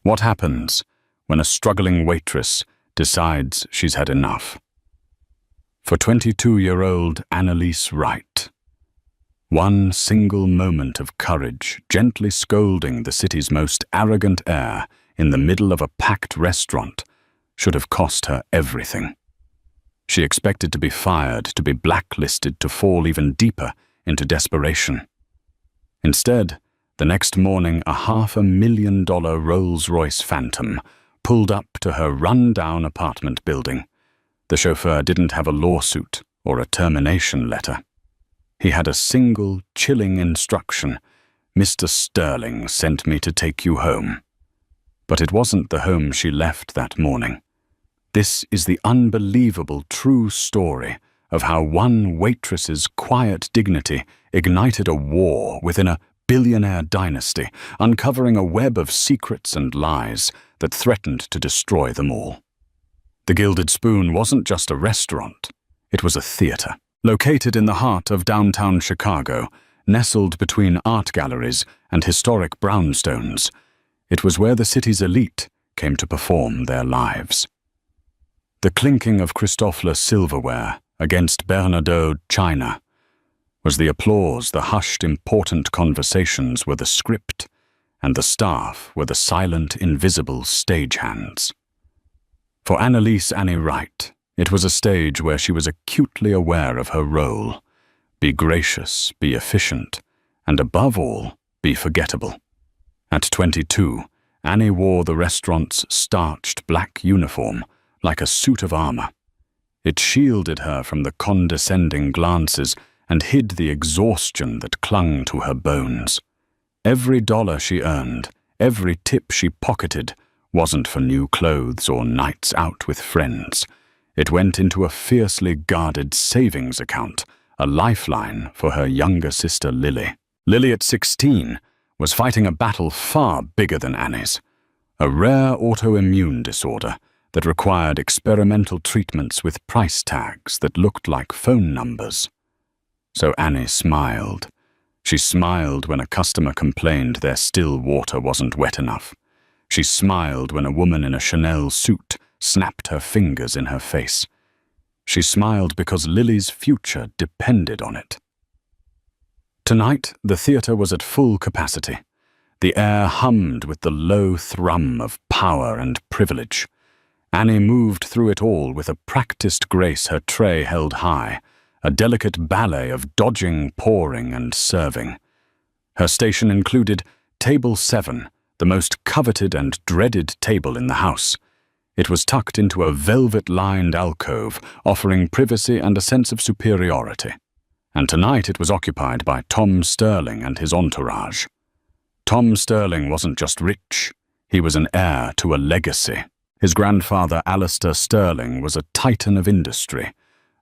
What happens when a struggling waitress decides she's had enough? For 22-year-old Annalise Wright, one single moment of courage gently scolding the city's most arrogant heir in the middle of a packed restaurant should have cost her everything. She expected to be fired, to be blacklisted, to fall even deeper into desperation. Instead, the next morning, a $500,000 Rolls-Royce Phantom pulled up to her run-down apartment building. The chauffeur didn't have a lawsuit or a termination letter. He had a single, chilling instruction: "Mr. Sterling sent me to take you home." But it wasn't the home she left that morning. This is the unbelievable true story of how one waitress's quiet dignity ignited a war within a billionaire dynasty, uncovering a web of secrets and lies that threatened to destroy them all. The Gilded Spoon wasn't just a restaurant, it was a theater. Located in the heart of downtown Chicago, nestled between art galleries and historic brownstones, it was where the city's elite came to perform their lives. The clinking of Christofle silverware against Bernardaud china was the applause, the hushed, important conversations were the script, and the staff were the silent, invisible stagehands. For Annalise Annie Wright, it was a stage where she was acutely aware of her role: be gracious, be efficient, and above all, be forgettable. At 22, Annie wore the restaurant's starched black uniform like a suit of armor. It shielded her from the condescending glances and hid the exhaustion that clung to her bones. Every dollar she earned, every tip she pocketed, wasn't for new clothes or nights out with friends. It went into a fiercely guarded savings account, a lifeline for her younger sister Lily. Lily, at 16, was fighting a battle far bigger than Annie's: a rare autoimmune disorder that required experimental treatments with price tags that looked like phone numbers. So Annie smiled. She smiled when a customer complained their still water wasn't wet enough. She smiled when a woman in a Chanel suit snapped her fingers in her face. She smiled because Lily's future depended on it. Tonight, the theater was at full capacity. The air hummed with the low thrum of power and privilege. Annie moved through it all with a practiced grace her tray held high, a delicate ballet of dodging, pouring, and serving. Her station included Table 7, the most coveted and dreaded table in the house. It was tucked into a velvet-lined alcove, offering privacy and a sense of superiority. And tonight it was occupied by Tom Sterling and his entourage. Tom Sterling wasn't just rich, he was an heir to a legacy. His grandfather, Alistair Sterling, was a titan of industry,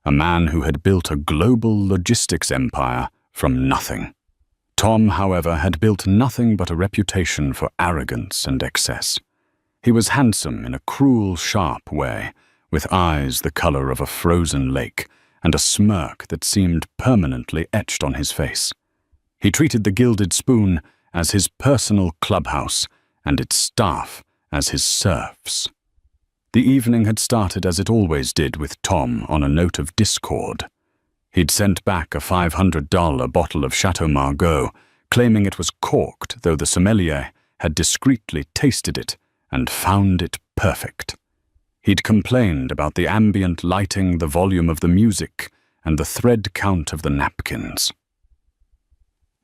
a man who had built a global logistics empire from nothing. Tom, however, had built nothing but a reputation for arrogance and excess. He was handsome in a cruel, sharp way, with eyes the color of a frozen lake and a smirk that seemed permanently etched on his face. He treated the Gilded Spoon as his personal clubhouse and its staff as his serfs. The evening had started as it always did with Tom, on a note of discord. He'd sent back a $500 bottle of Chateau Margaux, claiming it was corked, though the sommelier had discreetly tasted it and found it perfect. He'd complained about the ambient lighting, the volume of the music, and the thread count of the napkins.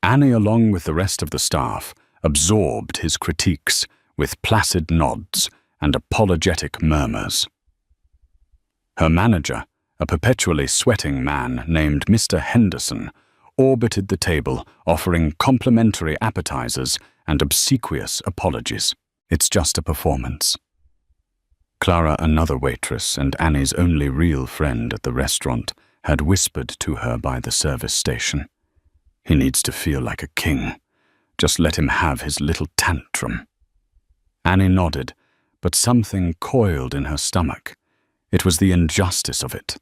Annie, along with the rest of the staff, absorbed his critiques with placid nods and apologetic murmurs. Her manager, a perpetually sweating man named Mr. Henderson, orbited the table, offering complimentary appetizers and obsequious apologies. "It's just a performance." Clara, another waitress and Annie's only real friend at the restaurant, had whispered to her by the service station. "He needs to feel like a king. Just let him have his little tantrum." Annie nodded, but something coiled in her stomach. It was the injustice of it.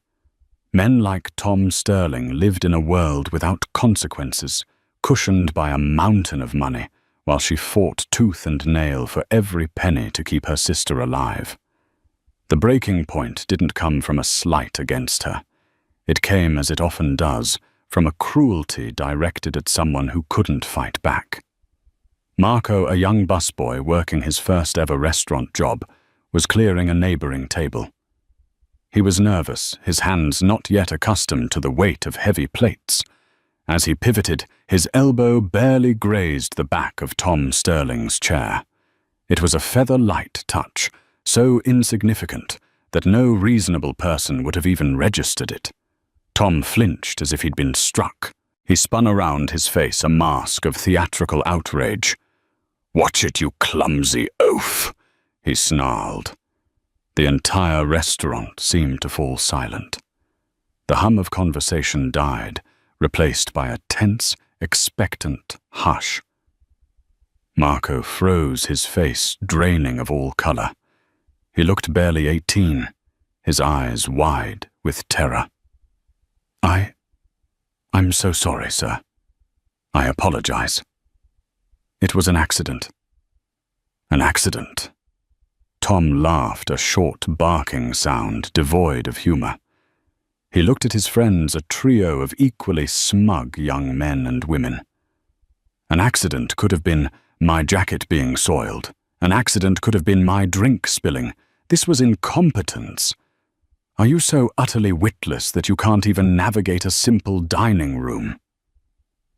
Men like Tom Sterling lived in a world without consequences, cushioned by a mountain of money, while she fought tooth and nail for every penny to keep her sister alive. The breaking point didn't come from a slight against her. It came, as it often does, from a cruelty directed at someone who couldn't fight back. Marco, a young busboy working his first ever restaurant job, was clearing a neighboring table. He was nervous, his hands not yet accustomed to the weight of heavy plates. As he pivoted, his elbow barely grazed the back of Tom Sterling's chair. It was a feather-light touch, so insignificant that no reasonable person would have even registered it. Tom flinched as if he'd been struck. He spun around, his face a mask of theatrical outrage. "Watch it, you clumsy oaf," he snarled. The entire restaurant seemed to fall silent. The hum of conversation died, replaced by a tense, expectant hush. Marco froze, his face draining of all color. He looked barely 18, his eyes wide with terror. I'm so sorry, sir. I apologize. It was an accident." "An accident?" Tom laughed, a short, barking sound devoid of humor. He looked at his friends, a trio of equally smug young men and women. An accident could have been my jacket being soiled. An accident could have been my drink spilling. This was incompetence. Are you so utterly witless that you can't even navigate a simple dining room?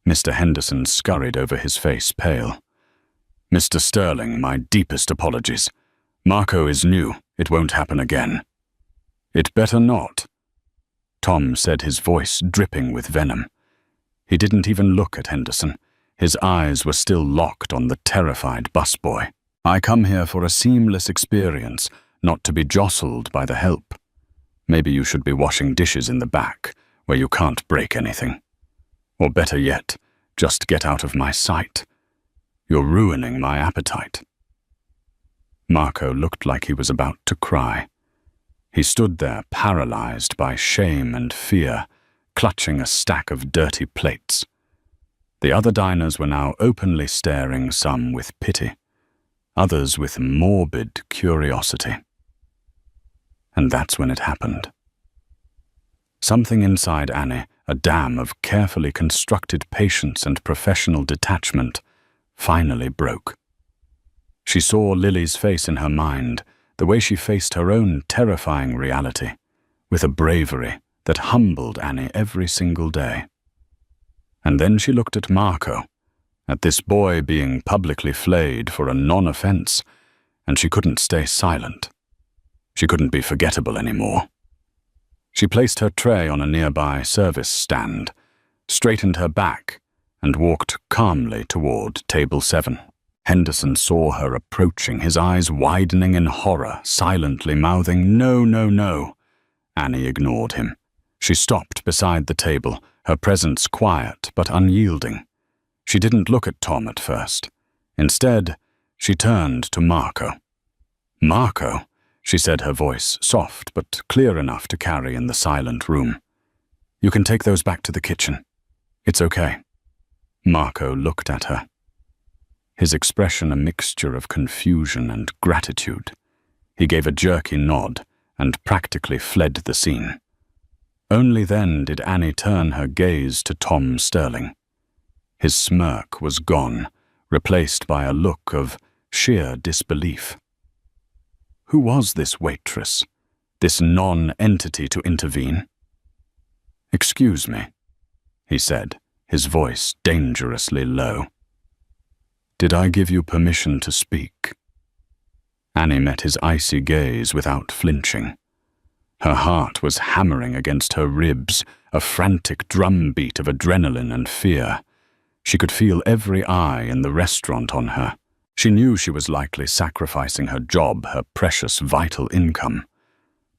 Mr. Henderson scurried over, his face pale. "Mr. Sterling, my deepest apologies. Marco is new. It won't happen again." "It better not," Tom said, his voice dripping with venom. He didn't even look at Henderson. His eyes were still locked on the terrified busboy. "I come here for a seamless experience, not to be jostled by the help. Maybe you should be washing dishes in the back, where you can't break anything. Or better yet, just get out of my sight. You're ruining my appetite." Marco looked like he was about to cry. He stood there, paralyzed by shame and fear, clutching a stack of dirty plates. The other diners were now openly staring, some with pity, others with morbid curiosity. And that's when it happened. Something inside Annie, a dam of carefully constructed patience and professional detachment, finally broke. She saw Lily's face in her mind, the way she faced her own terrifying reality, with a bravery that humbled Annie every single day. And then she looked at Marco, at this boy being publicly flayed for a non-offense, and she couldn't stay silent. She couldn't be forgettable anymore. She placed her tray on a nearby service stand, straightened her back, and walked calmly toward table 7. Henderson saw her approaching, his eyes widening in horror, silently mouthing, "No, no, no." Annie ignored him. She stopped beside the table, her presence quiet but unyielding. She didn't look at Tom at first. Instead, she turned to Marco. "Marco," she said, her voice soft but clear enough to carry in the silent room. "You can take those back to the kitchen. It's okay." Marco looked at her, his expression a mixture of confusion and gratitude. He gave a jerky nod and practically fled the scene. Only then did Annie turn her gaze to Tom Sterling. His smirk was gone, replaced by a look of sheer disbelief. Who was this waitress, this non-entity to intervene? "Excuse me," he said, his voice dangerously low. "Did I give you permission to speak?" Annie met his icy gaze without flinching. Her heart was hammering against her ribs, a frantic drumbeat of adrenaline and fear. She could feel every eye in the restaurant on her. She knew she was likely sacrificing her job, her precious vital income.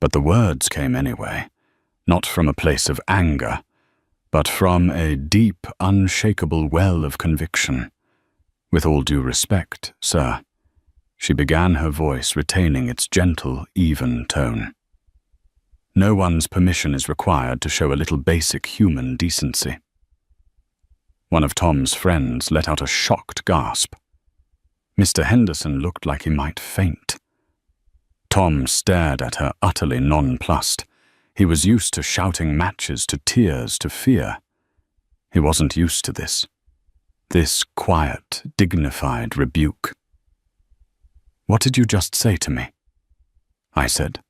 But the words came anyway, not from a place of anger, but from a deep, unshakable well of conviction. "With all due respect, sir," she began, her voice retaining its gentle, even tone. "No one's permission is required to show a little basic human decency." One of Tom's friends let out a shocked gasp. Mr. Henderson looked like he might faint. Tom stared at her, utterly nonplussed. He was used to shouting matches, to tears, to fear. He wasn't used to this quiet, dignified rebuke. "What did you just say to me?" I said.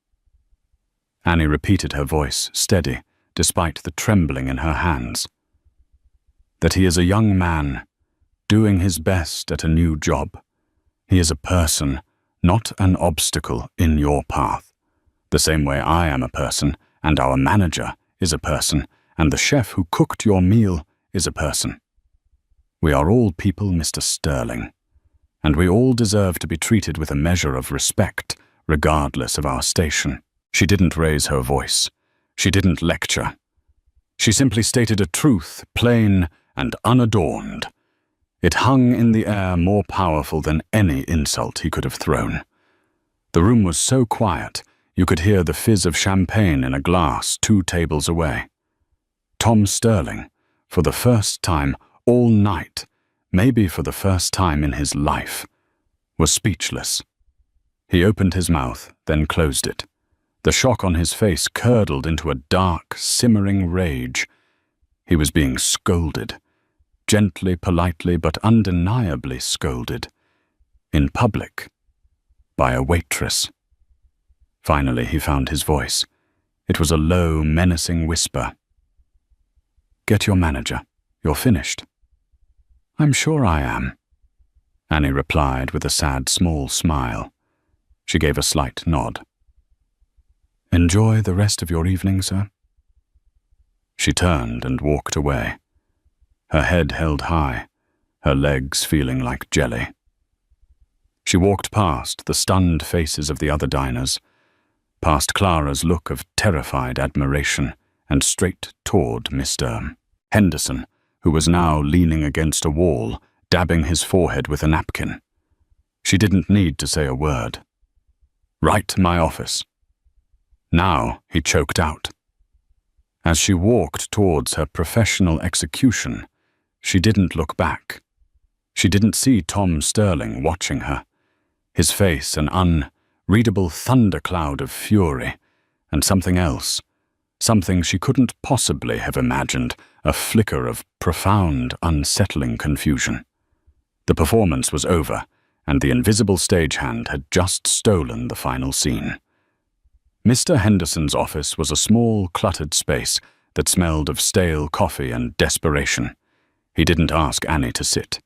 Annie repeated, her voice steady, despite the trembling in her hands. "That he is a young man, doing his best at a new job. He is a person, not an obstacle in your path. The same way I am a person, and our manager is a person, and the chef who cooked your meal is a person. We are all people, Mr. Sterling, and we all deserve to be treated with a measure of respect, regardless of our station." She didn't raise her voice. She didn't lecture. She simply stated a truth, plain and unadorned. It hung in the air, more powerful than any insult he could have thrown. The room was so quiet, you could hear the fizz of champagne in a glass 2 tables away. Tom Sterling, for the first time all night, maybe for the first time in his life, was speechless. He opened his mouth, then closed it. The shock on his face curdled into a dark, simmering rage. He was being scolded. Gently, politely, but undeniably scolded. In public. By a waitress. Finally, he found his voice. It was a low, menacing whisper. "Get your manager. You're finished." "I'm sure I am," Annie replied with a sad, small smile. She gave a slight nod. "Enjoy the rest of your evening, sir." She turned and walked away. Her head held high, her legs feeling like jelly. She walked past the stunned faces of the other diners, past Clara's look of terrified admiration, and straight toward Mr. Henderson, who was now leaning against a wall, dabbing his forehead with a napkin. She didn't need to say a word. "Right to my office." Now he choked out. As she walked towards her professional execution, she didn't look back. She didn't see Tom Sterling watching her, his face an unreadable thundercloud of fury, and something else, something she couldn't possibly have imagined, a flicker of profound, unsettling confusion. The performance was over, and the invisible stagehand had just stolen the final scene. Mr. Henderson's office was a small, cluttered space that smelled of stale coffee and desperation. He didn't ask Annie to sit.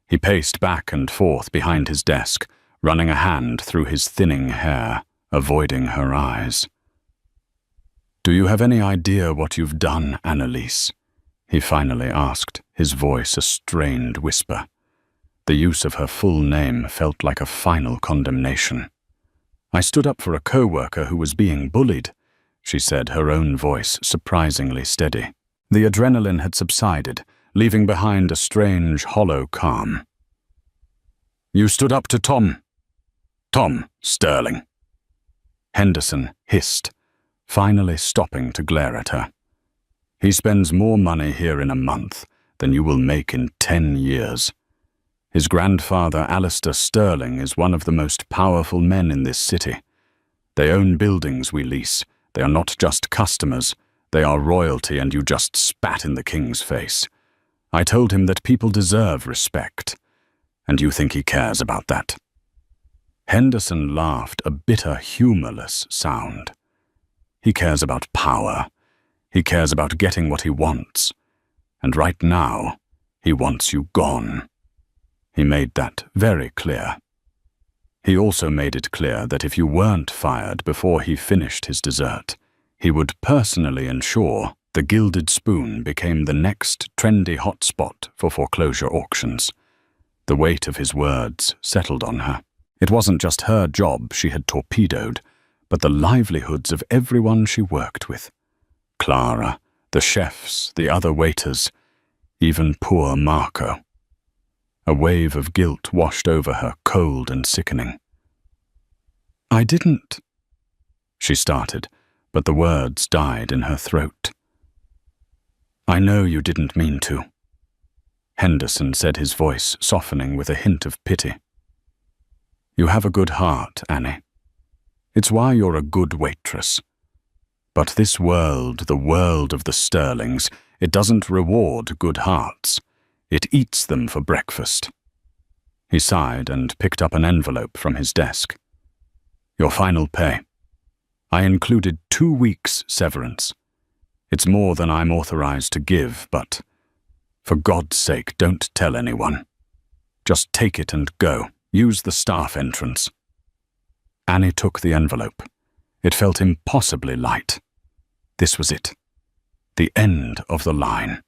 He paced back and forth behind his desk, running a hand through his thinning hair, avoiding her eyes. "Do you have any idea what you've done, Annalise?" he finally asked, his voice a strained whisper. The use of her full name felt like a final condemnation. "I stood up for a co-worker who was being bullied," she said, her own voice surprisingly steady. The adrenaline had subsided, leaving behind a strange, hollow calm. "You stood up to Tom Sterling," Henderson hissed, finally stopping to glare at her. "He spends more money here in a month than you will make in 10 years. His grandfather, Alistair Sterling, is one of the most powerful men in this city. They own buildings we lease. They are not just customers. They are royalty, and you just spat in the king's face. I told him that people deserve respect, and you think he cares about that?" Henderson laughed, a bitter, humorless sound. "He cares about power. He cares about getting what he wants. And right now, he wants you gone." He made that very clear. He also made it clear that if you weren't fired before he finished his dessert, he would personally ensure the Gilded Spoon became the next trendy hotspot for foreclosure auctions. The weight of his words settled on her. It wasn't just her job she had torpedoed, but the livelihoods of everyone she worked with. Clara, the chefs, the other waiters, even poor Marco. A wave of guilt washed over her, cold and sickening. "I didn't," she started, but the words died in her throat. "I know you didn't mean to," Henderson said, his voice softening with a hint of pity. You have a good heart, Annie. It's why you're a good waitress. But this world, the world of the Sterlings, it doesn't reward good hearts. It eats them for breakfast. He sighed and picked up an envelope from his desk. Your final pay. I included 2 weeks' severance. It's more than I'm authorized to give, but for God's sake, don't tell anyone. Just take it and go. Use the staff entrance. Annie took the envelope. It felt impossibly light. This was it. The end of the line.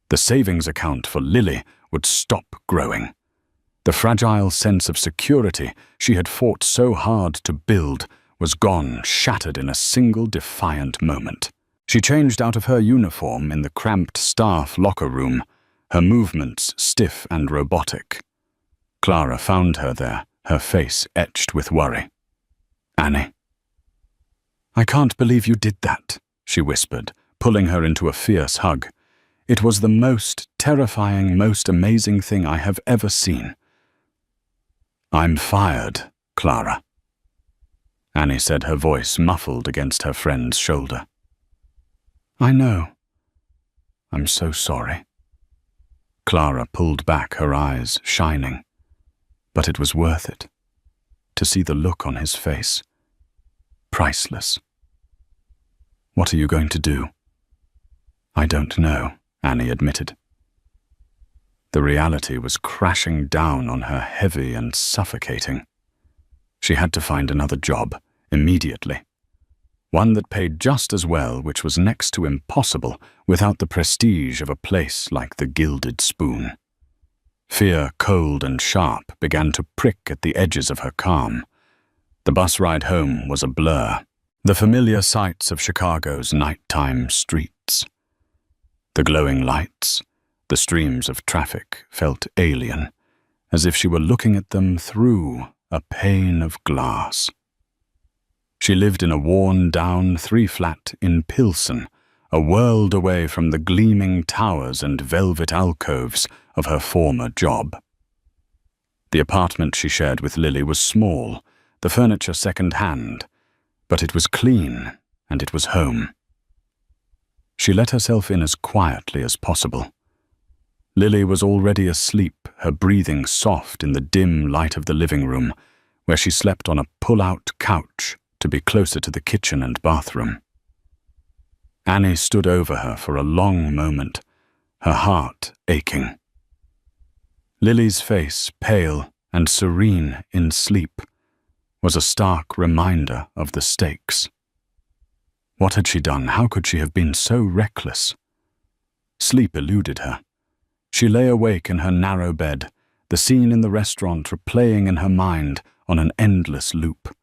The savings account for Lily would stop growing. The fragile sense of security she had fought so hard to build was gone, shattered in a single defiant moment. She changed out of her uniform in the cramped staff locker room, her movements stiff and robotic. Clara found her there, her face etched with worry. Annie. I can't believe you did that, she whispered, pulling her into a fierce hug. It was the most terrifying, most amazing thing I have ever seen. I'm fired, Clara. Annie said, her voice muffled against her friend's shoulder. I know. I'm so sorry. Clara pulled back, her eyes shining. But it was worth it. To see the look on his face. Priceless. What are you going to do? I don't know, Annie admitted. The reality was crashing down on her, heavy and suffocating. She had to find another job, immediately. One that paid just as well, which was next to impossible without the prestige of a place like the Gilded Spoon. Fear, cold and sharp, began to prick at the edges of her calm. The bus ride home was a blur, the familiar sights of Chicago's nighttime streets. The glowing lights, the streams of traffic felt alien, as if she were looking at them through a pane of glass. She lived in a worn-down 3-flat in Pilsen, a world away from the gleaming towers and velvet alcoves of her former job. The apartment she shared with Lily was small, the furniture second-hand, but it was clean and it was home. She let herself in as quietly as possible. Lily was already asleep, her breathing soft in the dim light of the living room, where she slept on a pull-out couch to be closer to the kitchen and bathroom. Annie stood over her for a long moment, her heart aching. Lily's face, pale and serene in sleep, was a stark reminder of the stakes. What had she done? How could she have been so reckless? Sleep eluded her. She lay awake in her narrow bed, the scene in the restaurant replaying in her mind on an endless loop.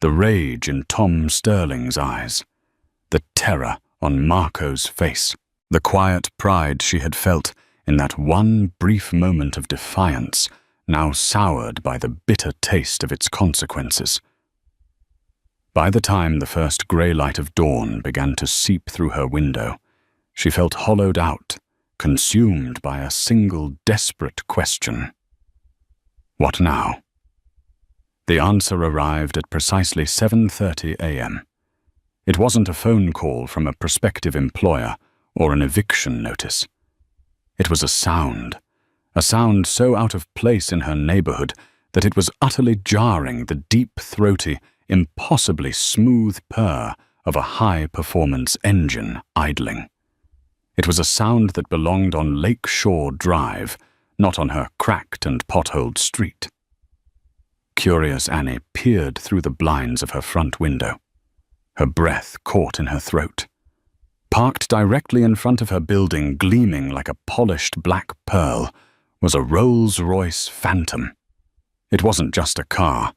The rage in Tom Sterling's eyes, the terror on Marco's face, the quiet pride she had felt in that one brief moment of defiance, now soured by the bitter taste of its consequences. By the time the first grey light of dawn began to seep through her window, she felt hollowed out, consumed by a single desperate question. What now? The answer arrived at precisely 7:30 a.m. It wasn't a phone call from a prospective employer or an eviction notice. It was a sound so out of place in her neighborhood that it was utterly jarring, the deep, throaty, impossibly smooth purr of a high-performance engine idling. It was a sound that belonged on Lakeshore Drive, not on her cracked and potholed street. Curious Annie peered through the blinds of her front window. Her breath caught in her throat. Parked directly in front of her building, gleaming like a polished black pearl, was a Rolls-Royce Phantom. It wasn't just a car.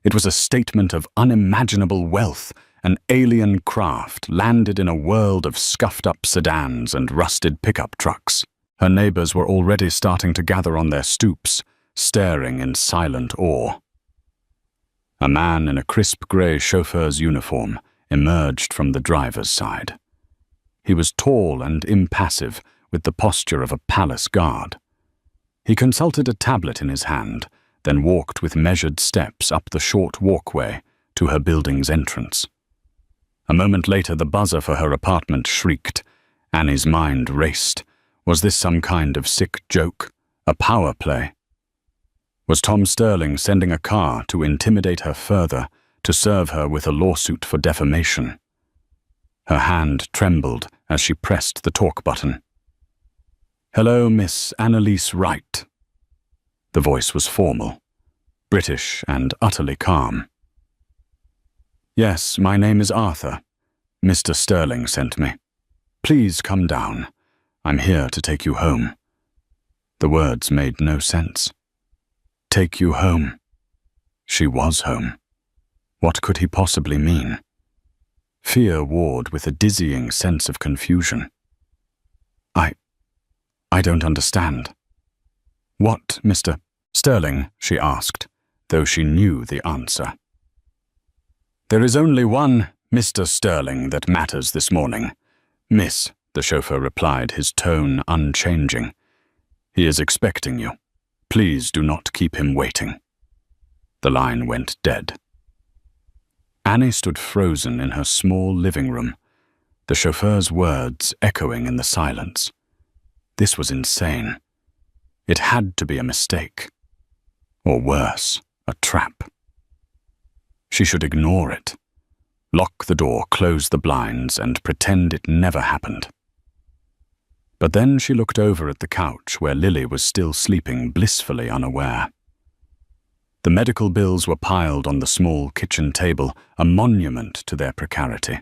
It was a statement of unimaginable wealth, an alien craft landed in a world of scuffed-up sedans and rusted pickup trucks. Her neighbors were already starting to gather on their stoops, staring in silent awe. A man in a crisp grey chauffeur's uniform emerged from the driver's side. He was tall and impassive, with the posture of a palace guard. He consulted a tablet in his hand, then walked with measured steps up the short walkway to her building's entrance. A moment later, the buzzer for her apartment shrieked. Annie's mind raced. Was this some kind of sick joke? A power play? Was Tom Sterling sending a car to intimidate her further, to serve her with a lawsuit for defamation? Her hand trembled as she pressed the talk button. "Hello, Miss Annalise Wright." The voice was formal, British and utterly calm. "Yes, my name is Arthur. Mr. Sterling sent me. Please come down. I'm here to take you home." The words made no sense. Take you home. She was home. What could he possibly mean? Fear warred with a dizzying sense of confusion. I don't understand." "What, Mr. Sterling?" she asked, though she knew the answer. "There is only one Mr. Sterling that matters this morning. Miss," the chauffeur replied, his tone unchanging. "He is expecting you. Please do not keep him waiting." The line went dead. Annie stood frozen in her small living room, the chauffeur's words echoing in the silence. This was insane. It had to be a mistake. Or worse, a trap. She should ignore it. Lock the door, close the blinds, and pretend it never happened. But then she looked over at the couch where Lily was still sleeping, blissfully unaware. The medical bills were piled on the small kitchen table, a monument to their precarity.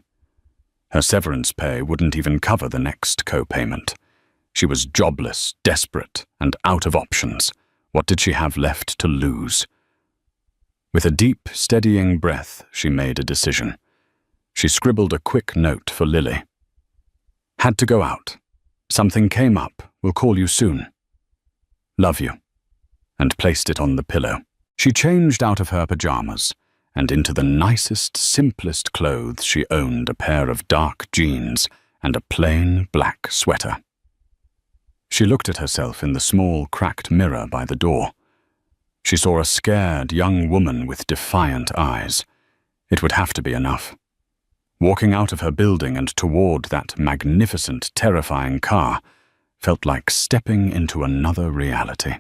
Her severance pay wouldn't even cover the next co-payment. She was jobless, desperate, and out of options. What did she have left to lose? With a deep, steadying breath, she made a decision. She scribbled a quick note for Lily. "Had to go out. Something came up. Will call you soon. Love you," and placed it on the pillow. She changed out of her pajamas and into the nicest, simplest clothes she owned, a pair of dark jeans and a plain black sweater. She looked at herself in the small, cracked mirror by the door. She saw a scared young woman with defiant eyes. It would have to be enough. Walking out of her building and toward that magnificent, terrifying car felt like stepping into another reality.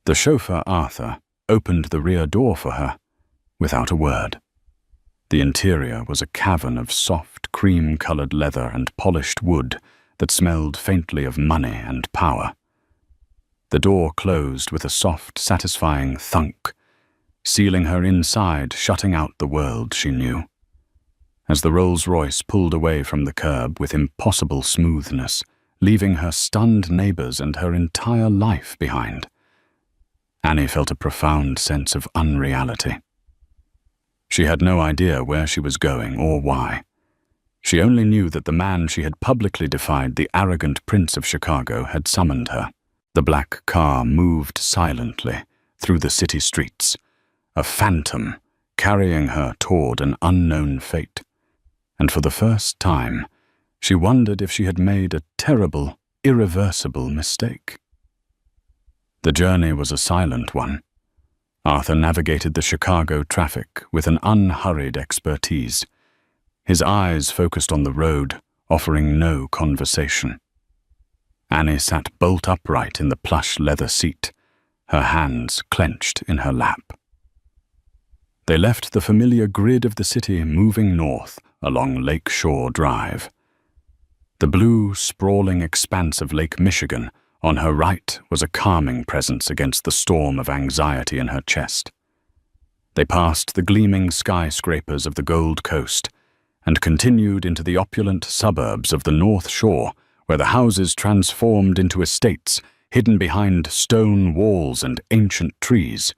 The chauffeur, Arthur, opened the rear door for her without a word. The interior was a cavern of soft, cream-colored leather and polished wood that smelled faintly of money and power. The door closed with a soft, satisfying thunk, sealing her inside, shutting out the world she knew. As the Rolls-Royce pulled away from the curb with impossible smoothness, leaving her stunned neighbors and her entire life behind, Annie felt a profound sense of unreality. She had no idea where she was going or why. She only knew that the man she had publicly defied, the arrogant Prince of Chicago, had summoned her. The black car moved silently through the city streets, a phantom carrying her toward an unknown fate. And for the first time, she wondered if she had made a terrible, irreversible mistake. The journey was a silent one. Arthur navigated the Chicago traffic with an unhurried expertise. His eyes focused on the road, offering no conversation. Annie sat bolt upright in the plush leather seat, her hands clenched in her lap. They left the familiar grid of the city, moving north along Lake Shore Drive. The blue, sprawling expanse of Lake Michigan on her right was a calming presence against the storm of anxiety in her chest. They passed the gleaming skyscrapers of the Gold Coast and continued into the opulent suburbs of the North Shore, where the houses transformed into estates hidden behind stone walls and ancient trees.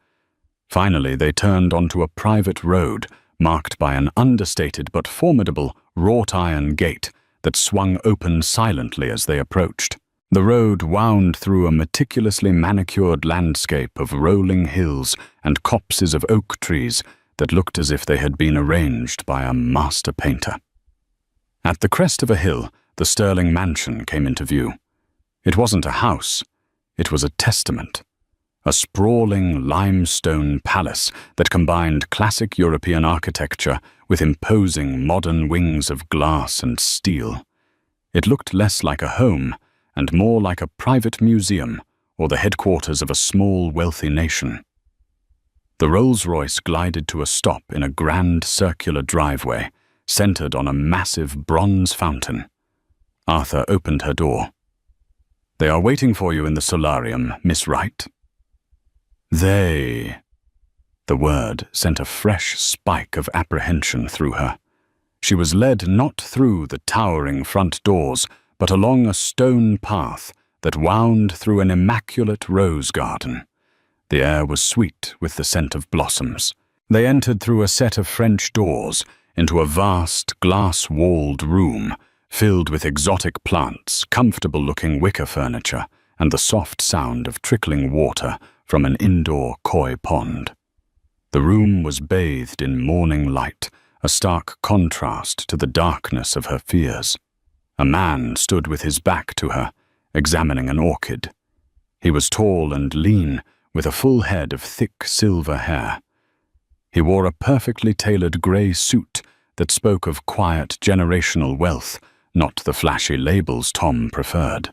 Finally, they turned onto a private road marked by an understated but formidable wrought-iron gate that swung open silently as they approached. The road wound through a meticulously manicured landscape of rolling hills and copses of oak trees that looked as if they had been arranged by a master painter. At the crest of a hill, the Sterling mansion came into view. It wasn't a house, it was a testament, a sprawling limestone palace that combined classic European architecture with imposing modern wings of glass and steel. It looked less like a home and more like a private museum or the headquarters of a small, wealthy nation. The Rolls-Royce glided to a stop in a grand circular driveway, centered on a massive bronze fountain. Arthur opened her door. "They are waiting for you in the solarium, Miss Wright." "They..." The word sent a fresh spike of apprehension through her. She was led not through the towering front doors, but along a stone path that wound through an immaculate rose garden. The air was sweet with the scent of blossoms. They entered through a set of French doors into a vast, glass-walled room filled with exotic plants, comfortable-looking wicker furniture, and the soft sound of trickling water from an indoor koi pond. The room was bathed in morning light, a stark contrast to the darkness of her fears. A man stood with his back to her, examining an orchid. He was tall and lean, with a full head of thick silver hair. He wore a perfectly tailored grey suit that spoke of quiet generational wealth, not the flashy labels Tom preferred.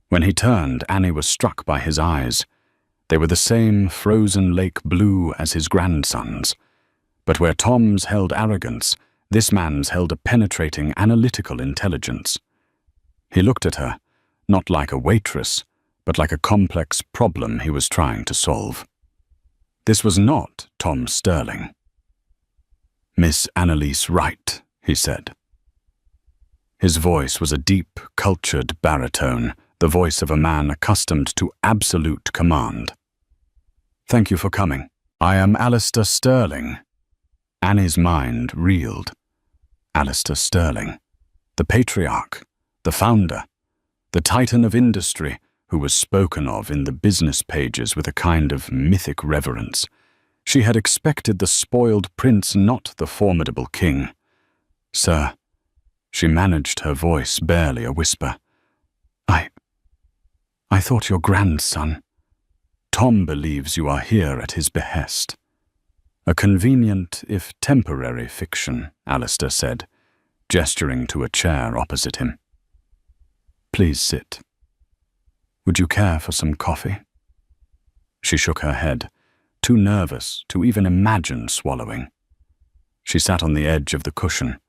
When he turned, Annie was struck by his eyes. They were the same frozen lake blue as his grandson's. But where Tom's held arrogance, this man's held a penetrating, analytical intelligence. He looked at her, not like a waitress, but like a complex problem he was trying to solve. This was not Tom Sterling. "Miss Annalise Wright," he said. His voice was a deep, cultured baritone, the voice of a man accustomed to absolute command. "Thank you for coming. I am Alistair Sterling." Annie's mind reeled. Alistair Sterling, the patriarch, the founder, the titan of industry, who was spoken of in the business pages with a kind of mythic reverence. She had expected the spoiled prince, not the formidable king. "Sir," she managed her voice barely a whisper. I thought your grandson. Tom believes you are here at his behest." "A convenient, if temporary, fiction," Alistair said, gesturing to a chair opposite him. "Please sit. Would you care for some coffee?" She shook her head, too nervous to even imagine swallowing. She sat on the edge of the cushion,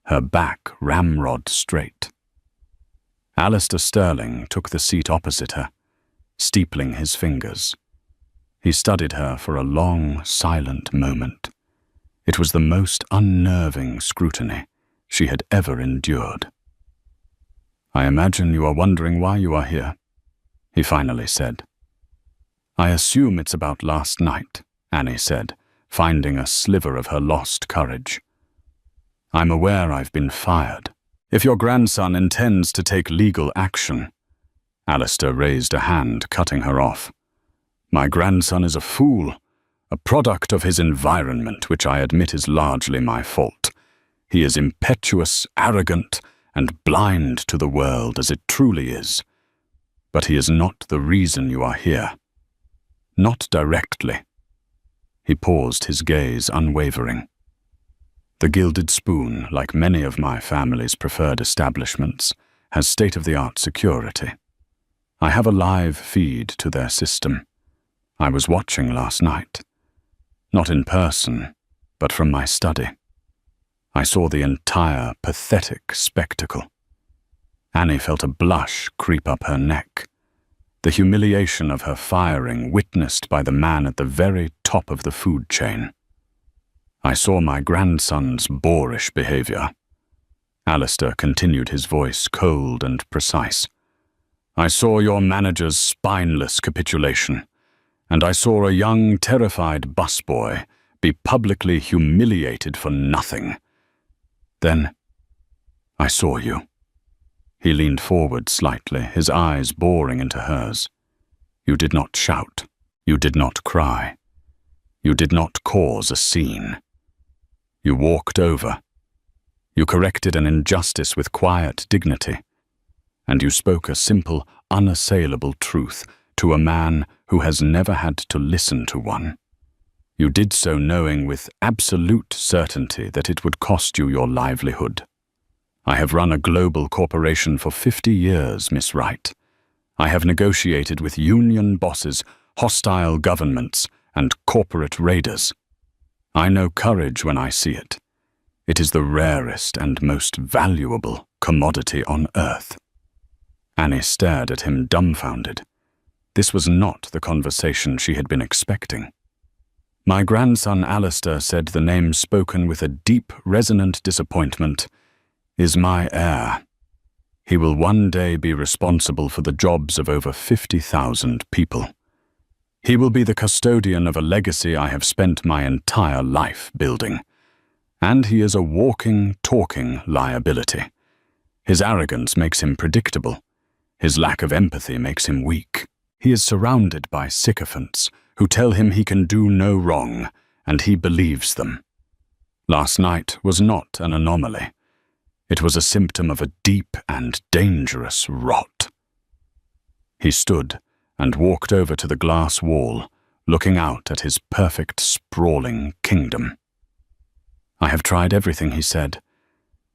her back ramrod straight. Alistair Sterling took the seat opposite her, steepling his fingers. He studied her for a long, silent moment. It was the most unnerving scrutiny she had ever endured. "I imagine you are wondering why you are here," he finally said. "I assume it's about last night," Annie said, finding a sliver of her lost courage. "I'm aware I've been fired. If your grandson intends to take legal action..." Alistair raised a hand, cutting her off. "My grandson is a fool, a product of his environment, which I admit is largely my fault. He is impetuous, arrogant, and blind to the world as it truly is. But he is not the reason you are here. Not directly." He paused, his gaze unwavering. "The Gilded Spoon, like many of my family's preferred establishments, has state-of-the-art security. I have a live feed to their system. I was watching last night. Not in person, but from my study. I saw the entire pathetic spectacle." Annie felt a blush creep up her neck. The humiliation of her firing witnessed by the man at the very top of the food chain. "I saw my grandson's boorish behavior." Alistair continued, his voice cold and precise. "I saw your manager's spineless capitulation, and I saw a young, terrified busboy be publicly humiliated for nothing. Then I saw you." He leaned forward slightly, his eyes boring into hers. "You did not shout. You did not cry. You did not cause a scene. You walked over. You corrected an injustice with quiet dignity. And you spoke a simple, unassailable truth to a man who has never had to listen to one. You did so knowing with absolute certainty that it would cost you your livelihood. I have run a global corporation for 50 years, Miss Wright. I have negotiated with union bosses, hostile governments, and corporate raiders. I know courage when I see it. It is the rarest and most valuable commodity on earth. Annie stared at him dumbfounded. This was not the conversation she had been expecting. My grandson Alistair said the name spoken with a deep, resonant disappointment is my heir. He will one day be responsible for the jobs of over 50,000 people. He will be the custodian of a legacy I have spent my entire life building. And he is a walking, talking liability. His arrogance makes him predictable. His lack of empathy makes him weak. He is surrounded by sycophants who tell him he can do no wrong, and he believes them. Last night was not an anomaly. It was a symptom of a deep and dangerous rot. He stood and walked over to the glass wall, looking out at his perfect, sprawling kingdom. I have tried everything, he said,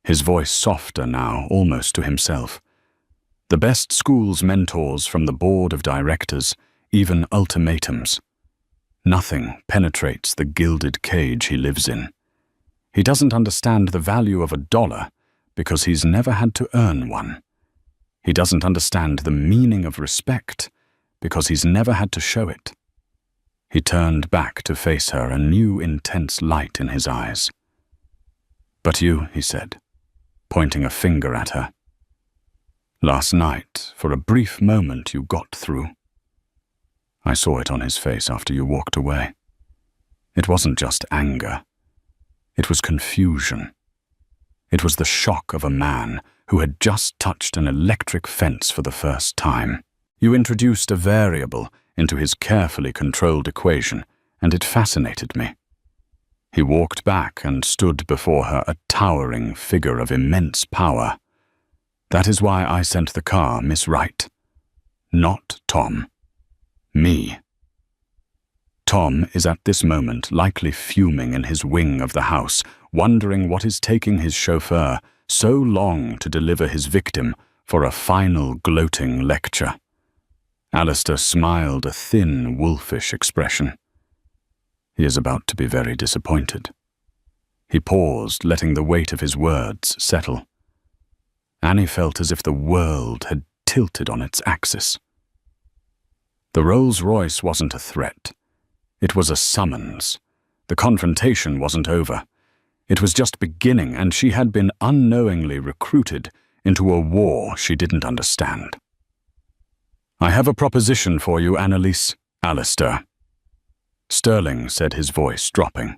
his voice softer now, almost to himself. The best school's mentors from the board of directors, even ultimatums. Nothing penetrates the gilded cage he lives in. He doesn't understand the value of $1 because he's never had to earn one. He doesn't understand the meaning of respect because he's never had to show it. He turned back to face her, a new intense light in his eyes. But you, he said, pointing a finger at her. Last night, for a brief moment, you got through. I saw it on his face after you walked away. It wasn't just anger. It was confusion. It was the shock of a man who had just touched an electric fence for the first time. You introduced a variable into his carefully controlled equation, and it fascinated me. He walked back and stood before her, a towering figure of immense power. That is why I sent the car, Miss Wright. Not Tom. Me. Tom is at this moment likely fuming in his wing of the house, wondering what is taking his chauffeur so long to deliver his victim for a final gloating lecture. Alistair smiled a thin, wolfish expression. He is about to be very disappointed. He paused, letting the weight of his words settle. Annie felt as if the world had tilted on its axis. The Rolls-Royce wasn't a threat. It was a summons. The confrontation wasn't over. It was just beginning, and she had been unknowingly recruited into a war she didn't understand. I have a proposition for you, Annalise. Alistair. Sterling said, his voice dropping.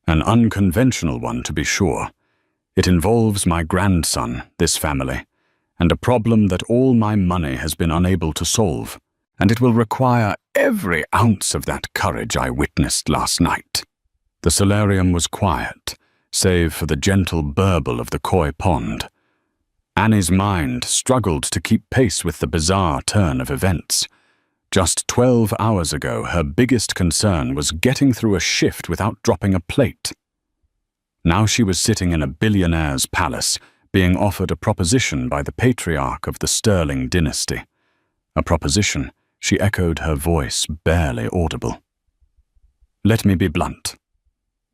An unconventional one, to be sure. It involves my grandson, this family, and a problem that all my money has been unable to solve, and it will require every ounce of that courage I witnessed last night. The solarium was quiet, save for the gentle burble of the koi pond. Annie's mind struggled to keep pace with the bizarre turn of events. Just 12 hours ago, her biggest concern was getting through a shift without dropping a plate. Now she was sitting in a billionaire's palace, being offered a proposition by the patriarch of the Sterling dynasty. A proposition, she echoed, her voice barely audible. Let me be blunt.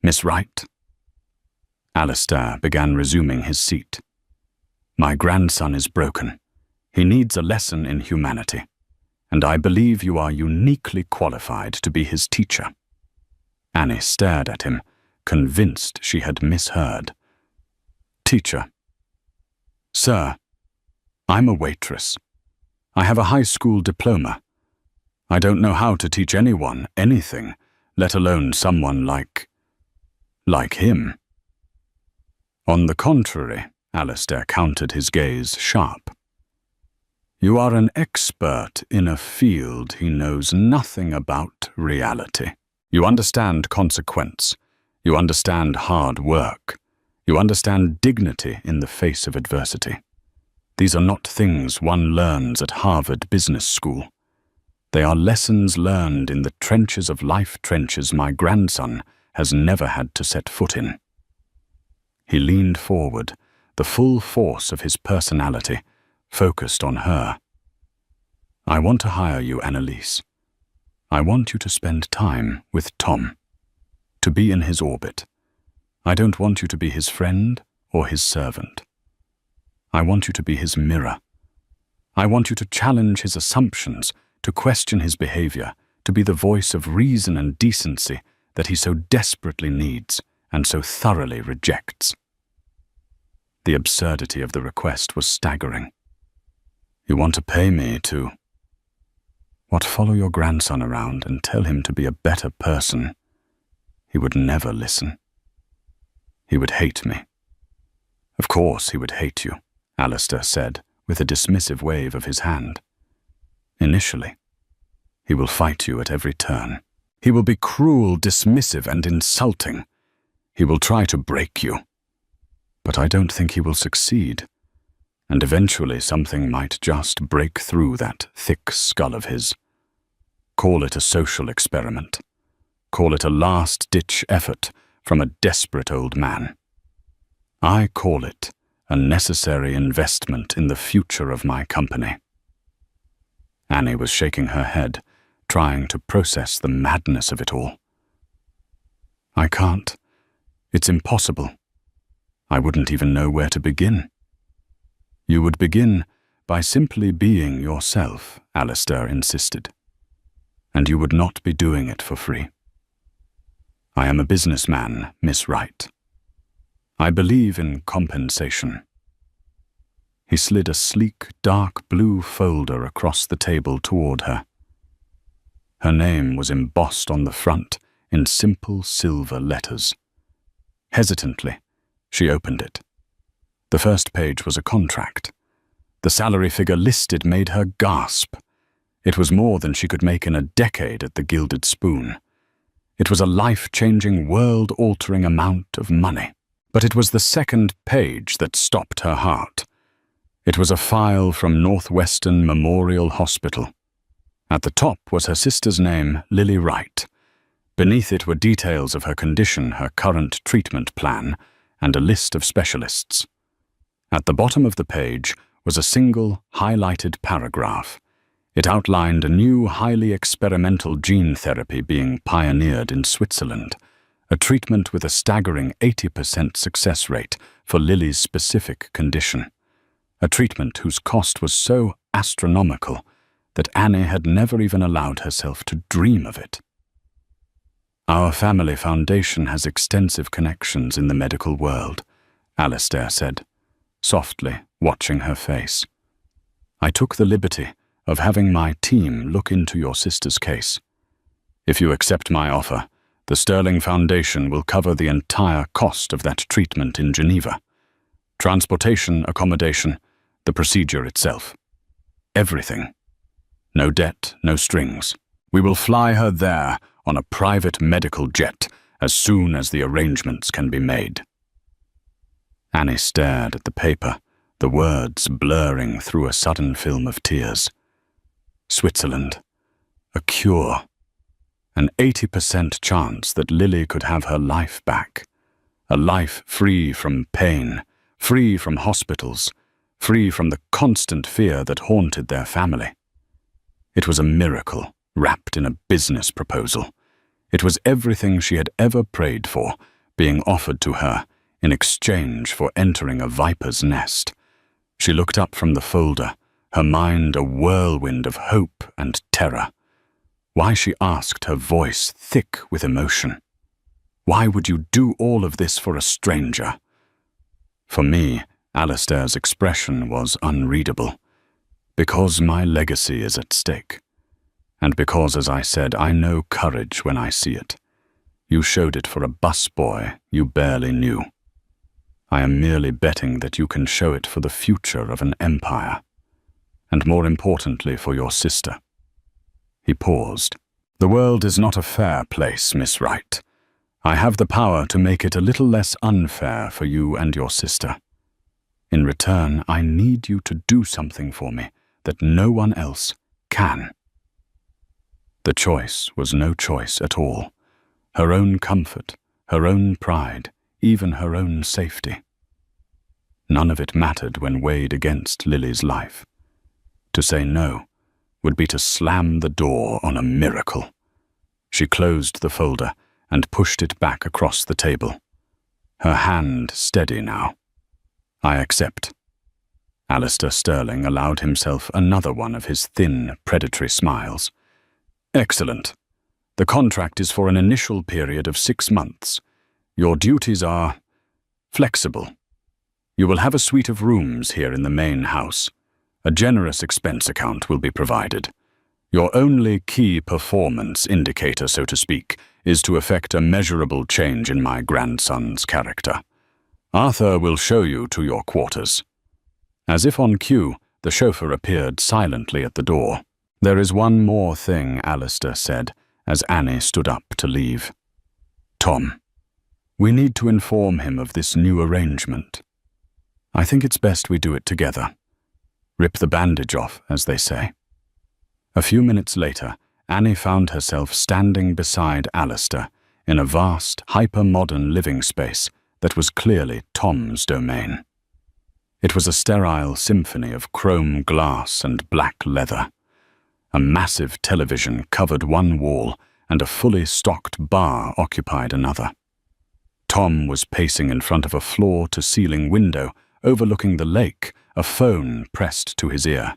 Miss Wright. Alistair began resuming his seat. My grandson is broken. He needs a lesson in humanity, and I believe you are uniquely qualified to be his teacher. Annie stared at him, convinced she had misheard. Teacher. Sir, I'm a waitress. I have a high school diploma. I don't know how to teach anyone anything, let alone someone like him. On the contrary, Alistair countered, his gaze sharp. You are an expert in a field he knows nothing about reality. You understand consequence. You understand hard work. You understand dignity in the face of adversity. These are not things one learns at Harvard Business School. They are lessons learned in the trenches of life, trenches my grandson has never had to set foot in. He leaned forward, the full force of his personality focused on her. I want to hire you, Annalise. I want you to spend time with Tom, to be in his orbit. I don't want you to be his friend or his servant. I want you to be his mirror. I want you to challenge his assumptions, to question his behavior, to be the voice of reason and decency that he so desperately needs and so thoroughly rejects. The absurdity of the request was staggering. You want to pay me to... What, follow your grandson around and tell him to be a better person? He would never listen. He would hate me. Of course he would hate you, Alistair said, with a dismissive wave of his hand. Initially, he will fight you at every turn. He will be cruel, dismissive, and insulting. He will try to break you. But I don't think he will succeed. And eventually something might just break through that thick skull of his. Call it a social experiment. Call it a last-ditch effort from a desperate old man. I call it a necessary investment in the future of my company. Annie was shaking her head, trying to process the madness of it all. I can't. It's impossible. I wouldn't even know where to begin. You would begin by simply being yourself, Alistair insisted. And you would not be doing it for free. I am a businessman, Miss Wright. I believe in compensation. He slid a sleek, dark blue folder across the table toward her. Her name was embossed on the front in simple silver letters. Hesitantly, she opened it. The first page was a contract. The salary figure listed made her gasp. It was more than she could make in a decade at the Gilded Spoon. It was a life-changing, world-altering amount of money. But it was the second page that stopped her heart. It was a file from Northwestern Memorial Hospital. At the top was her sister's name, Lily Wright. Beneath it were details of her condition, her current treatment plan, and a list of specialists. At the bottom of the page was a single, highlighted paragraph. It outlined a new, highly experimental gene therapy being pioneered in Switzerland, a treatment with a staggering 80% success rate for Lily's specific condition, a treatment whose cost was so astronomical that Annie had never even allowed herself to dream of it. Our family foundation has extensive connections in the medical world, Alistair said, softly watching her face. I took the liberty of having my team look into your sister's case. If you accept my offer, the Sterling Foundation will cover the entire cost of that treatment in Geneva. Transportation, accommodation, the procedure itself. Everything. No debt, no strings. We will fly her there on a private medical jet as soon as the arrangements can be made. Annie stared at the paper, the words blurring through a sudden film of tears. Switzerland. A cure. An 80% chance that Lily could have her life back. A life free from pain, free from hospitals, free from the constant fear that haunted their family. It was a miracle wrapped in a business proposal. It was everything she had ever prayed for, being offered to her in exchange for entering a viper's nest. She looked up from the folder, her mind a whirlwind of hope and terror. Why, she asked, her voice thick with emotion. Why would you do all of this for a stranger? For me, Alistair's expression was unreadable. Because my legacy is at stake. And because, as I said, I know courage when I see it. You showed it for a busboy you barely knew. I am merely betting that you can show it for the future of an empire. And more importantly, for your sister. He paused. The world is not a fair place, Miss Wright. I have the power to make it a little less unfair for you and your sister. In return, I need you to do something for me that no one else can. The choice was no choice at all. Her own comfort, her own pride, even her own safety. None of it mattered when weighed against Lily's life. To say no would be to slam the door on a miracle. She closed the folder and pushed it back across the table. Her hand steady now. I accept. Alistair Sterling allowed himself another one of his thin, predatory smiles. Excellent. The contract is for an initial period of 6 months. Your duties are flexible. You will have a suite of rooms here in the main house. A generous expense account will be provided. Your only key performance indicator, so to speak, is to effect a measurable change in my grandson's character. Arthur will show you to your quarters. As if on cue, the chauffeur appeared silently at the door. There is one more thing, Alistair said, as Annie stood up to leave. Tom, we need to inform him of this new arrangement. I think it's best we do it together. Rip the bandage off, as they say. A few minutes later, Annie found herself standing beside Alistair in a vast, hyper-modern living space that was clearly Tom's domain. It was a sterile symphony of chrome glass and black leather. A massive television covered one wall, and a fully stocked bar occupied another. Tom was pacing in front of a floor-to-ceiling window overlooking the lake, a phone pressed to his ear.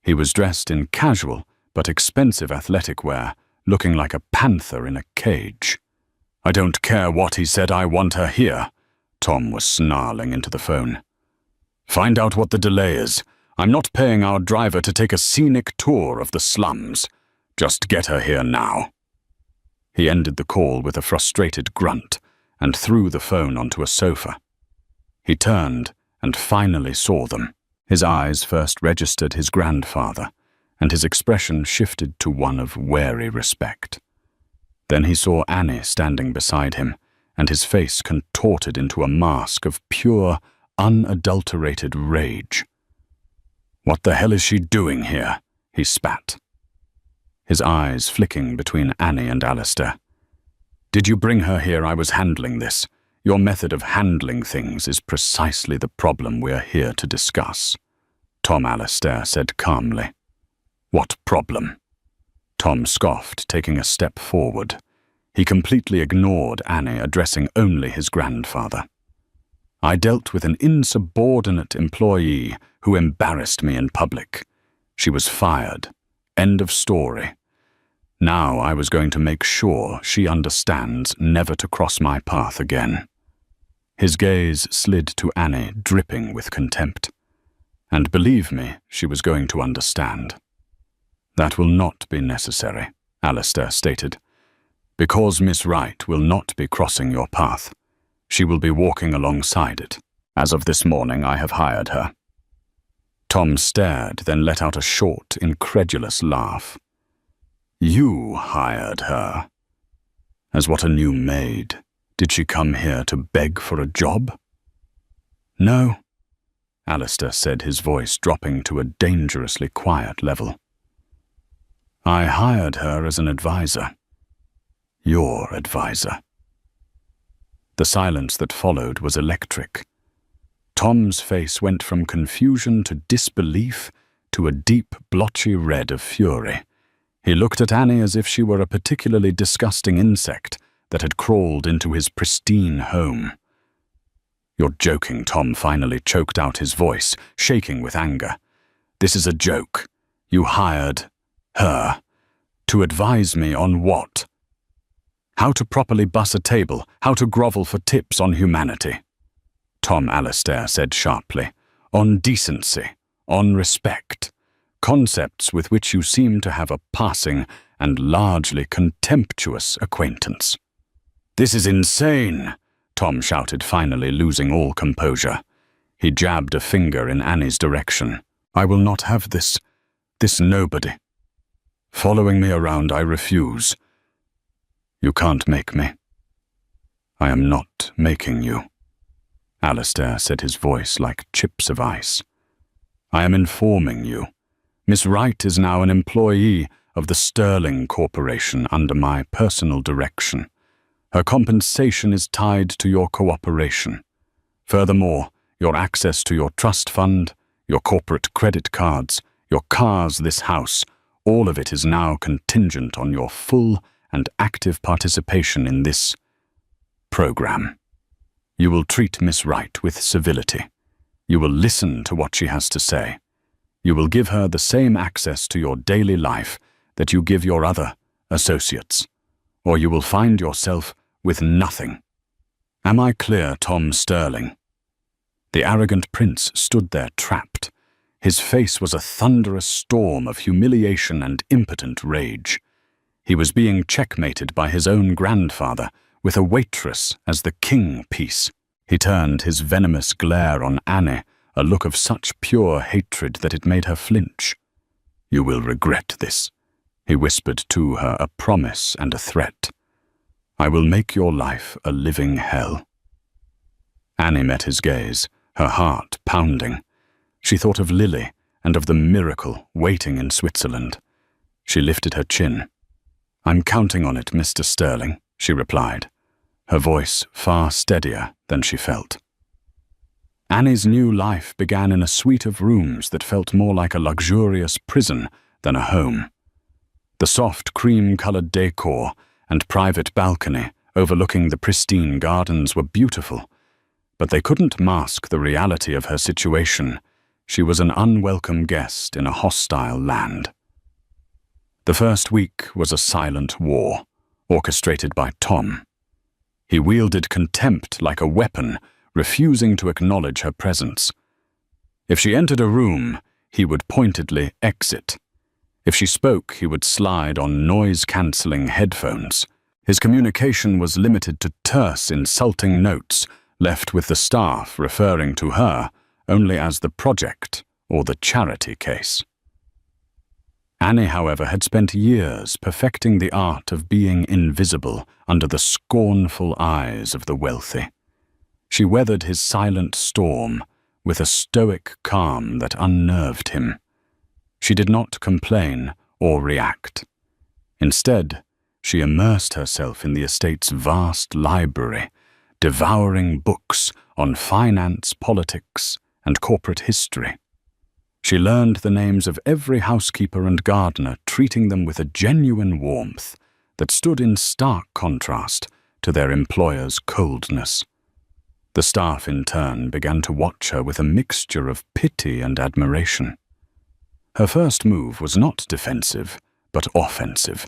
He was dressed in casual but expensive athletic wear, looking like a panther in a cage. I don't care what he said, I want her here, Tom was snarling into the phone. Find out what the delay is. I'm not paying our driver to take a scenic tour of the slums. Just get her here now. He ended the call with a frustrated grunt and threw the phone onto a sofa. He turned and finally saw them. His eyes first registered his grandfather, and his expression shifted to one of wary respect. Then he saw Annie standing beside him, and his face contorted into a mask of pure, unadulterated rage. What the hell is she doing here? He spat, his eyes flicking between Annie and Alistair. Did you bring her here? I was handling this. Your method of handling things is precisely the problem we're here to discuss, Tom Alistair said calmly. What problem? Tom scoffed, taking a step forward. He completely ignored Annie, addressing only his grandfather. I dealt with an insubordinate employee who embarrassed me in public. She was fired. End of story. Now I was going to make sure she understands never to cross my path again. His gaze slid to Annie, dripping with contempt. And believe me, she was going to understand. That will not be necessary, Alistair stated. Because Miss Wright will not be crossing your path. She will be walking alongside it. As of this morning, I have hired her. Tom stared, then let out a short, incredulous laugh. You hired her? As what, a new maid? Did she come here to beg for a job? No, Alistair said, his voice dropping to a dangerously quiet level. I hired her as an advisor. Your advisor. The silence that followed was electric. Tom's face went from confusion to disbelief to a deep, blotchy red of fury. He looked at Annie as if she were a particularly disgusting insect that had crawled into his pristine home. You're joking, Tom finally choked out his voice, shaking with anger. This is a joke. You hired her to advise me on what? How to properly buss a table, how to grovel for tips on humanity. Tom Alistair said sharply, on decency, on respect, concepts with which you seem to have a passing and largely contemptuous acquaintance. This is insane, Tom shouted, finally losing all composure. He jabbed a finger in Annie's direction. I will not have this nobody. Following me around, I refuse. You can't make me. I am not making you. Alistair said, his voice like chips of ice. I am informing you. Miss Wright is now an employee of the Sterling Corporation under my personal direction. Her compensation is tied to your cooperation. Furthermore, your access to your trust fund, your corporate credit cards, your cars, this house, all of it is now contingent on your full and active participation in this program. You will treat Miss Wright with civility. You will listen to what she has to say. You will give her the same access to your daily life that you give your other associates, or you will find yourself with nothing. Am I clear, Tom Sterling? The arrogant prince stood there trapped. His face was a thunderous storm of humiliation and impotent rage. He was being checkmated by his own grandfather, with a waitress as the king piece. He turned his venomous glare on Annie, a look of such pure hatred that it made her flinch. "You will regret this," he whispered to her, a promise and a threat. "I will make your life a living hell." Annie met his gaze, her heart pounding. She thought of Lily and of the miracle waiting in Switzerland. She lifted her chin. "I'm counting on it, Mr. Sterling," she replied, her voice far steadier than she felt. Annie's new life began in a suite of rooms that felt more like a luxurious prison than a home. The soft cream-colored decor and private balcony overlooking the pristine gardens were beautiful, but they couldn't mask the reality of her situation. She was an unwelcome guest in a hostile land. The first week was a silent war, orchestrated by Tom. He wielded contempt like a weapon, refusing to acknowledge her presence. If she entered a room, he would pointedly exit. If she spoke, he would slide on noise-cancelling headphones. His communication was limited to terse, insulting notes, left with the staff referring to her only as the project or the charity case. Annie, however, had spent years perfecting the art of being invisible under the scornful eyes of the wealthy. She weathered his silent storm with a stoic calm that unnerved him. She did not complain or react. Instead, she immersed herself in the estate's vast library, devouring books on finance, politics, and corporate history. She learned the names of every housekeeper and gardener, treating them with a genuine warmth that stood in stark contrast to their employers' coldness. The staff, in turn, began to watch her with a mixture of pity and admiration. Her first move was not defensive, but offensive.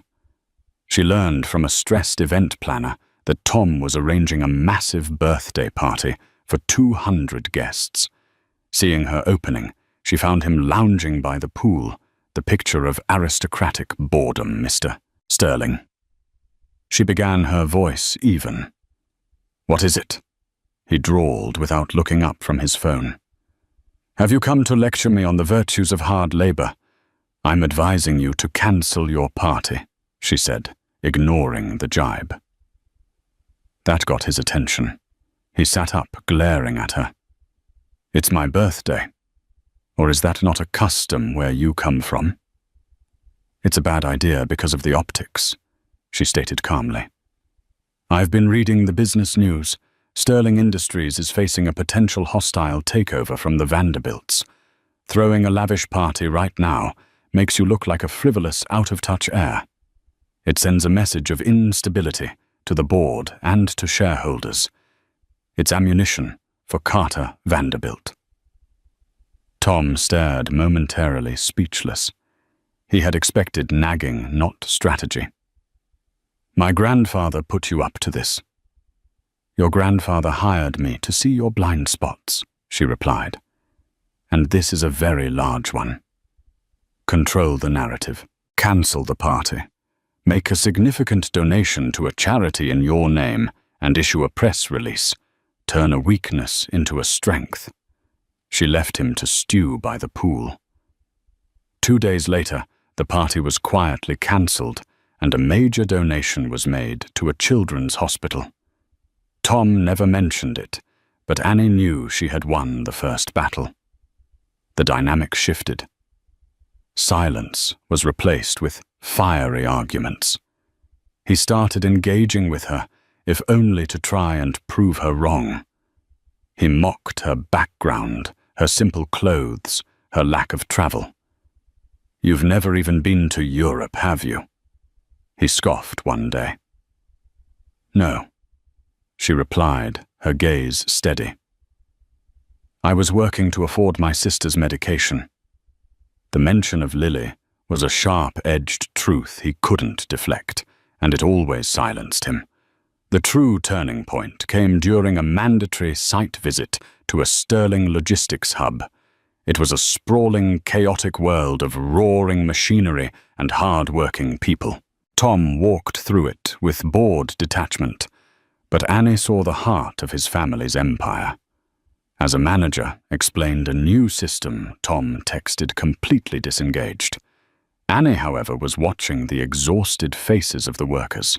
She learned from a stressed event planner that Tom was arranging a massive birthday party for 200 guests. Seeing her opening, she found him lounging by the pool, the picture of aristocratic boredom, Mr. Sterling. She began, her voice even. "What is it?" he drawled without looking up from his phone. "Have you come to lecture me on the virtues of hard labor? I'm advising you to cancel your party," she said, ignoring the jibe. That got his attention. He sat up, glaring at her. "It's my birthday. Or is that not a custom where you come from?" "It's a bad idea because of the optics," she stated calmly. "I've been reading the business news. Sterling Industries is facing a potential hostile takeover from the Vanderbilts. Throwing a lavish party right now makes you look like a frivolous, out-of-touch heir. It sends a message of instability to the board and to shareholders. It's ammunition for Carter Vanderbilt." Tom stared, momentarily speechless. He had expected nagging, not strategy. "My grandfather put you up to this." "Your grandfather hired me to see your blind spots," she replied. "And this is a very large one. Control the narrative. Cancel the party. Make a significant donation to a charity in your name and issue a press release. Turn a weakness into a strength." She left him to stew by the pool. 2 days later, the party was quietly cancelled and a major donation was made to a children's hospital. Tom never mentioned it, but Annie knew she had won the first battle. The dynamic shifted. Silence was replaced with fiery arguments. He started engaging with her, if only to try and prove her wrong. He mocked her background, her simple clothes, her lack of travel. "You've never even been to Europe, have you?" he scoffed one day. "No," she replied, her gaze steady. "I was working to afford my sister's medication." The mention of Lily was a sharp-edged truth he couldn't deflect, and it always silenced him. The true turning point came during a mandatory site visit to a sterling logistics hub. It was a sprawling, chaotic world of roaring machinery and hard-working people. Tom walked through it with bored detachment, but Annie saw the heart of his family's empire. As a manager explained a new system, Tom texted completely disengaged. Annie, however, was watching the exhausted faces of the workers.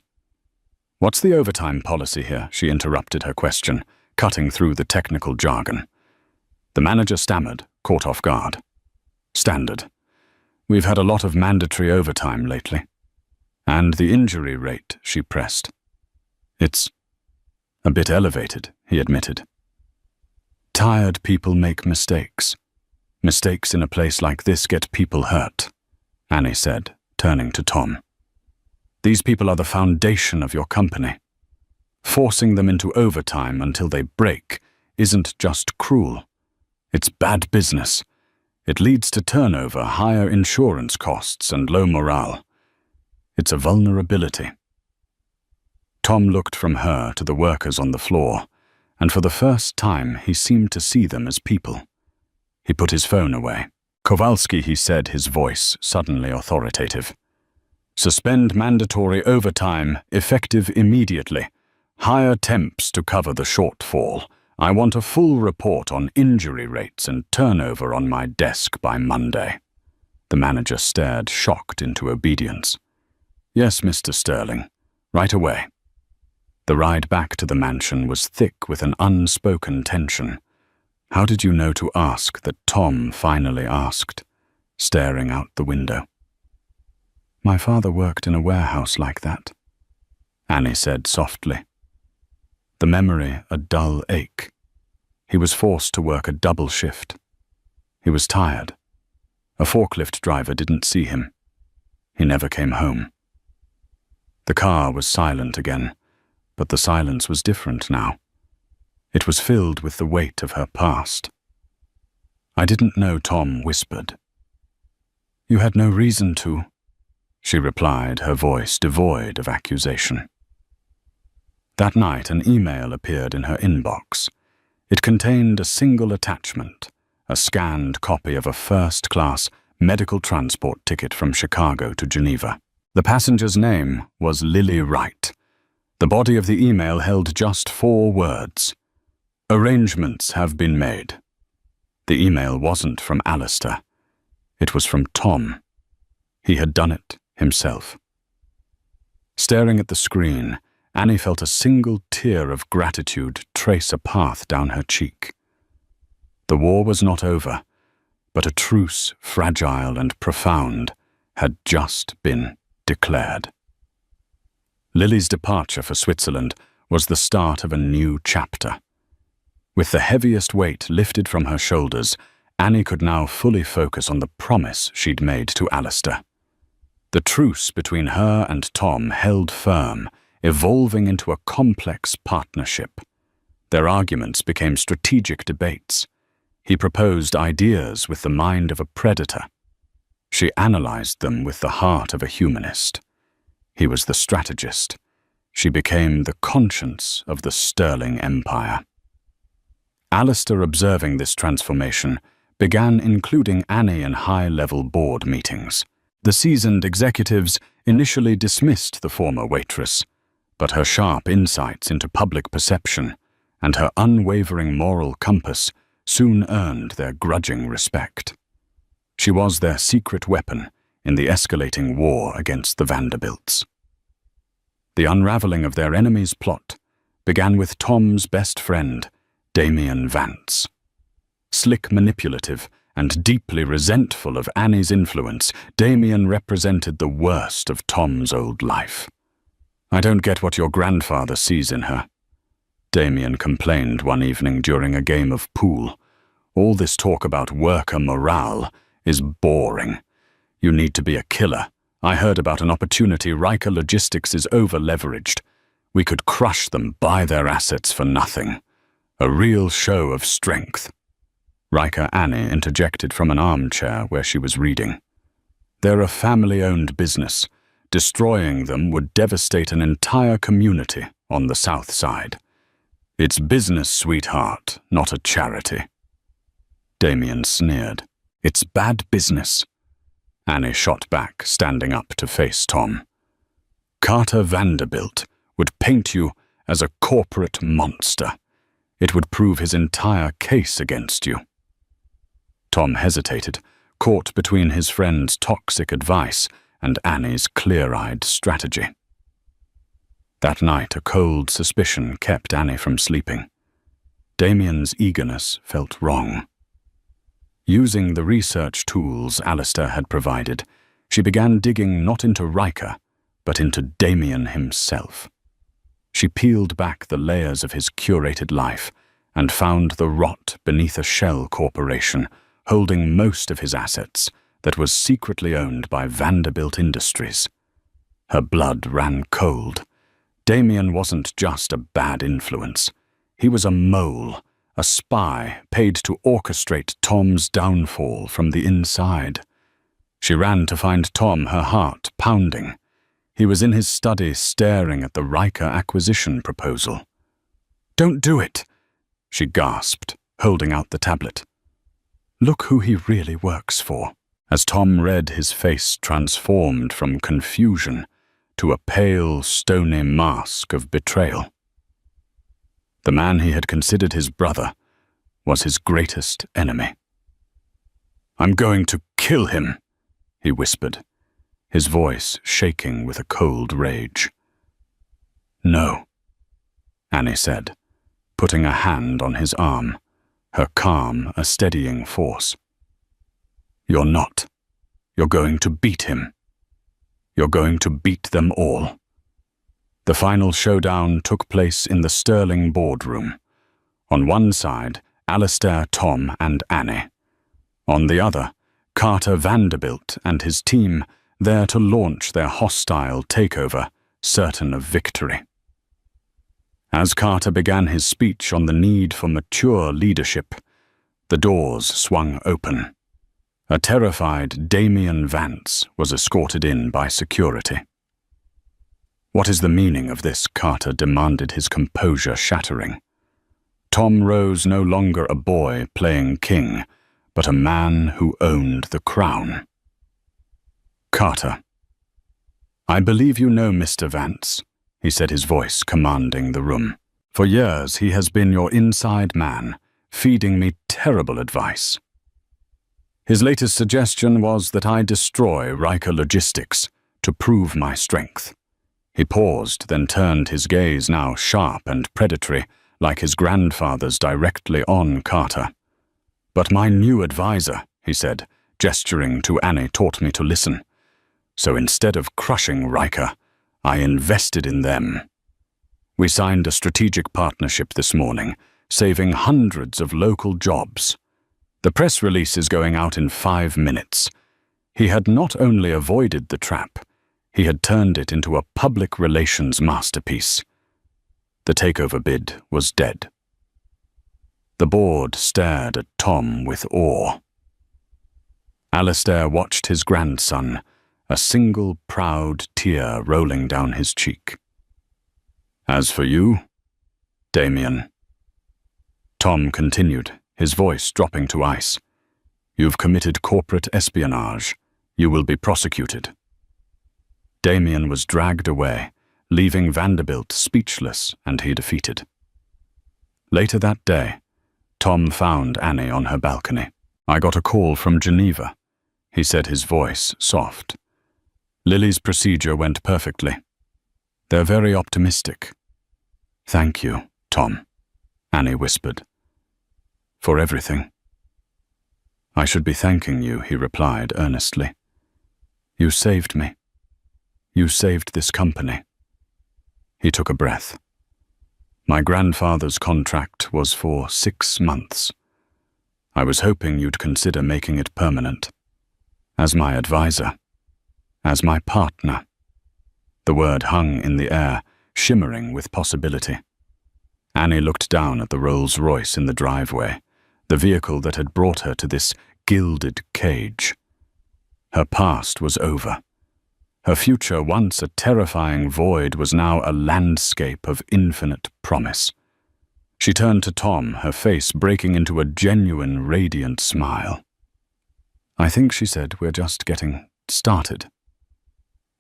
"What's the overtime policy here?" she interrupted her question, cutting through the technical jargon. The manager stammered, caught off guard. "Standard. We've had a lot of mandatory overtime lately." "And the injury rate," she pressed. "It's a bit elevated," he admitted. "Tired people make mistakes. Mistakes in a place like this get people hurt," Annie said, turning to Tom. "These people are the foundation of your company. Forcing them into overtime until they break isn't just cruel. It's bad business. It leads to turnover, higher insurance costs, and low morale. It's a vulnerability." Tom looked from her to the workers on the floor, and for the first time he seemed to see them as people. He put his phone away. "Kowalski," he said, his voice suddenly authoritative. "Suspend mandatory overtime, effective immediately. Hire temps to cover the shortfall. I want a full report on injury rates and turnover on my desk by Monday." The manager stared, shocked into obedience. "Yes, Mr. Sterling. Right away." The ride back to the mansion was thick with an unspoken tension. How did you know to ask that Tom finally asked, staring out the window? "My father worked in a warehouse like that," Annie said softly. The memory a dull ache. He was forced to work a double shift. He was tired. A forklift driver didn't see him. He never came home. The car was silent again, but the silence was different now. It was filled with the weight of her past. "I didn't know," Tom whispered. "You had no reason to," she replied, her voice devoid of accusation. That night, an email appeared in her inbox. It contained a single attachment, a scanned copy of a first-class medical transport ticket from Chicago to Geneva. The passenger's name was Lily Wright. The body of the email held just 4 words. "Arrangements have been made." The email wasn't from Alistair. It was from Tom. He had done it himself. Staring at the screen, Annie felt a single tear of gratitude trace a path down her cheek. The war was not over, but a truce, fragile and profound, had just been declared. Lily's departure for Switzerland was the start of a new chapter. With the heaviest weight lifted from her shoulders, Annie could now fully focus on the promise she'd made to Alistair. The truce between her and Tom held firm, evolving into a complex partnership. Their arguments became strategic debates. He proposed ideas with the mind of a predator. She analyzed them with the heart of a humanist. He was the strategist. She became the conscience of the Sterling Empire. Alistair, observing this transformation, began including Annie in high-level board meetings. The seasoned executives initially dismissed the former waitress, but her sharp insights into public perception and her unwavering moral compass soon earned their grudging respect. She was their secret weapon in the escalating war against the Vanderbilts. The unraveling of their enemy's plot began with Tom's best friend, Damien Vance. Slick, manipulative, and deeply resentful of Annie's influence, Damien represented the worst of Tom's old life. "I don't get what your grandfather sees in her," Damien complained one evening during a game of pool. "All this talk about worker morale is boring. You need to be a killer. I heard about an opportunity. Riker Logistics is over-leveraged. We could crush them, buy their assets for nothing. A real show of strength." Riker Annie interjected from an armchair where she was reading. "They're a family-owned business. Destroying them would devastate an entire community on the South Side. It's business, sweetheart, not a charity." Damien sneered. "It's bad business." Annie shot back, standing up to face Tom. "Carter Vanderbilt would paint you as a corporate monster. It would prove his entire case against you." Tom hesitated, caught between his friend's toxic advice and Annie's clear-eyed strategy. That night, a cold suspicion kept Annie from sleeping. Damien's eagerness felt wrong. Using the research tools Alistair had provided, she began digging not into Riker, but into Damien himself. She peeled back the layers of his curated life and found the rot beneath a shell corporation holding most of his assets that was secretly owned by Vanderbilt Industries. Her blood ran cold. Damien wasn't just a bad influence. He was a mole, a spy paid to orchestrate Tom's downfall from the inside. She ran to find Tom, her heart pounding. He was in his study staring at the Riker acquisition proposal. "Don't do it," she gasped, holding out the tablet. "Look who he really works for." As Tom read, his face transformed from confusion to a pale, stony mask of betrayal. The man he had considered his brother was his greatest enemy. "I'm going to kill him," he whispered, his voice shaking with a cold rage. "No," Annie said, putting a hand on his arm, her calm a steadying force. "You're not. You're going to beat him. You're going to beat them all." The final showdown took place in the Sterling boardroom. On one side, Alistair, Tom, and Annie. On the other, Carter Vanderbilt and his team, there to launch their hostile takeover, certain of victory. As Carter began his speech on the need for mature leadership, the doors swung open. A terrified Damien Vance was escorted in by security. "What is the meaning of this?" Carter demanded, his composure shattering. Tom Rose no longer a boy playing king, but a man who owned the crown. "Carter, I believe you know Mr. Vance," he said, his voice commanding the room. "For years he has been your inside man, feeding me terrible advice. His latest suggestion was that I destroy Riker Logistics to prove my strength." He paused, then turned his gaze, now sharp and predatory, like his grandfather's, directly on Carter. "But my new advisor," he said, gesturing to Annie, "taught me to listen. So instead of crushing Riker, I invested in them. We signed a strategic partnership this morning, saving hundreds of local jobs. The press release is going out in 5 minutes. He had not only avoided the trap, he had turned it into a public relations masterpiece. The takeover bid was dead." The board stared at Tom with awe. Alistair watched his grandson, a single proud tear rolling down his cheek. "As for you, Damien," Tom continued, his voice dropping to ice, "you've committed corporate espionage. You will be prosecuted." Damien was dragged away, leaving Vanderbilt speechless and he defeated. Later that day, Tom found Annie on her balcony. "I got a call from Geneva," he said, his voice soft. "Lily's procedure went perfectly. They're very optimistic." "Thank you, Tom," Annie whispered. "For everything." "I should be thanking you," he replied earnestly. "You saved me. You saved this company." He took a breath. "My grandfather's contract was for 6 months. I was hoping you'd consider making it permanent. As my advisor. As my partner." The word hung in the air, shimmering with possibility. Annie looked down at the Rolls-Royce in the driveway, the vehicle that had brought her to this gilded cage. Her past was over. Her future, once a terrifying void, was now a landscape of infinite promise. She turned to Tom, her face breaking into a genuine, radiant smile. "I think," she said, "we're just getting started."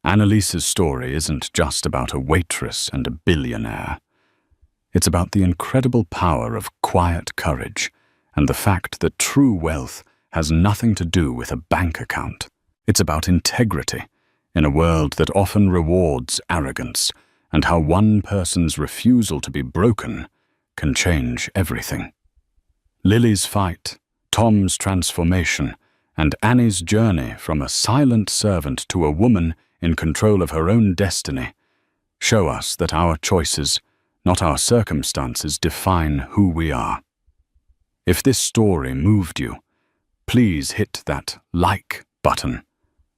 Annalise's story isn't just about a waitress and a billionaire. It's about the incredible power of quiet courage and the fact that true wealth has nothing to do with a bank account. It's about integrity in a world that often rewards arrogance, and how one person's refusal to be broken can change everything. Lily's fight, Tom's transformation, and Annie's journey from a silent servant to a woman in control of her own destiny show us that our choices, not our circumstances, define who we are. If this story moved you, please hit that like button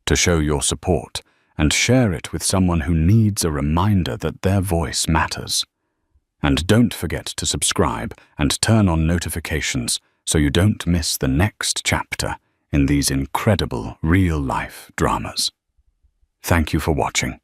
to show your support and share it with someone who needs a reminder that their voice matters. And don't forget to subscribe and turn on notifications so you don't miss the next chapter in these incredible real-life dramas. Thank you for watching.